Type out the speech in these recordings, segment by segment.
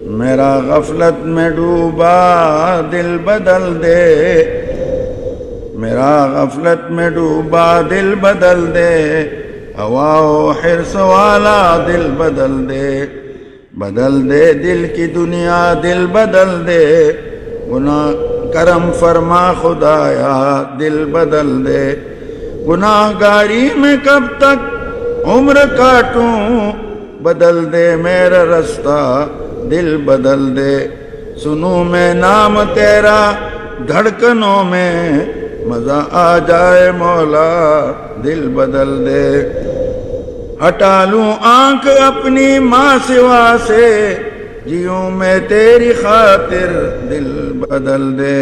میرا غفلت میں ڈوبا دل بدل دے، میرا غفلت میں ڈوبا دل بدل دے، ہوا و حرص والا دل بدل دے، بدل دے دل کی دنیا دل بدل دے، گناہ کرم فرما خدایا دل بدل دے، گناہ گاری میں کب تک عمر کاٹوں، بدل دے میرا رستہ دل بدل دے، سنوں میں نام تیرا دھڑکنوں میں، مزہ آ جائے مولا دل بدل دے، ہٹا لوں آنکھ اپنی ماں سوا سے، جیوں میں تیری خاطر دل بدل دے،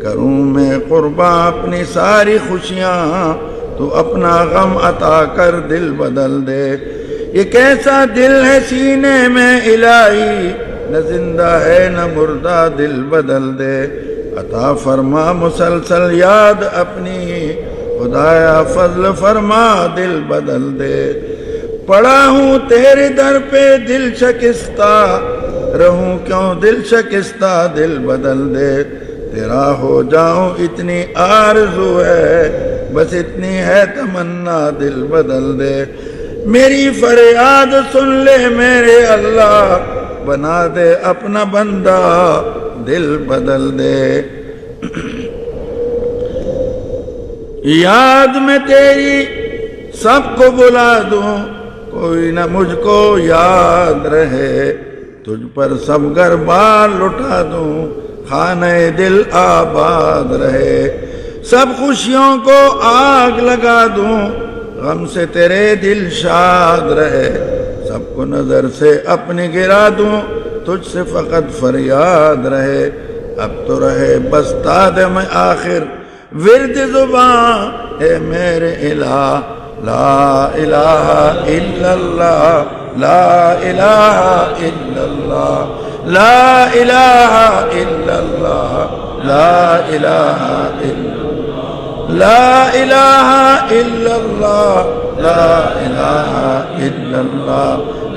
کروں میں قرباں اپنی ساری خوشیاں، تو اپنا غم عطا کر دل بدل دے، یہ کیسا دل ہے سینے میں الہی، نہ زندہ ہے نہ مردہ دل بدل دے، عطا فرما مسلسل یاد اپنی، خدایا فضل فرما دل بدل دے، پڑا ہوں تیرے در پہ دل شکستہ، رہوں کیوں دل شکستہ دل بدل دے، تیرا ہو جاؤں اتنی آرزو ہے، بس اتنی ہے تمنا دل بدل دے، میری فریاد سن لے میرے اللہ، بنا دے اپنا بندہ دل بدل دے، یاد میں تیری سب کو بلا دوں، کوئی نہ مجھ کو یاد رہے، تجھ پر سب گھر بار لٹا دوں، خانہ دل آباد رہے، سب خوشیوں کو آگ لگا دوں، غم سے تیرے دل شاد رہے، سب کو نظر سے اپنی گرا دوں، تجھ سے فقط فریاد رہے، اب تو رہے بس داد میں آخر ورد زباں، اے میرے الہ لا الہ الا اللہ، لا الہ الا اللہ، لا الہ الا اللہ، لا الہ الا اللہ، لا الہ الا اللہ، لا الہ الا اللہ،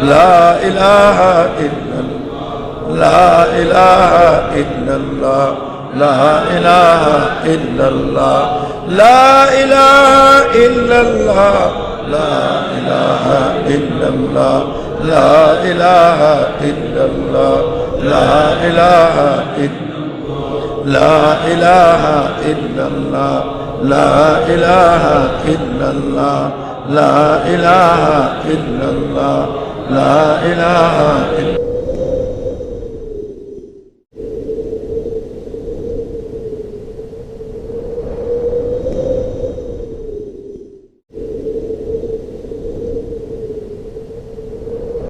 لا الہ الا اللہ، لا الہ الا اللہ، لا الہ الا اللہ، لا الہ الا اللہ، لا الہ الا اللہ، لا الہ الا اللہ، لا الہ الا اللہ، لا الہ الا اللہ، لا الہ الا اللہ، لا الہ الا اللہ، لا الہ الا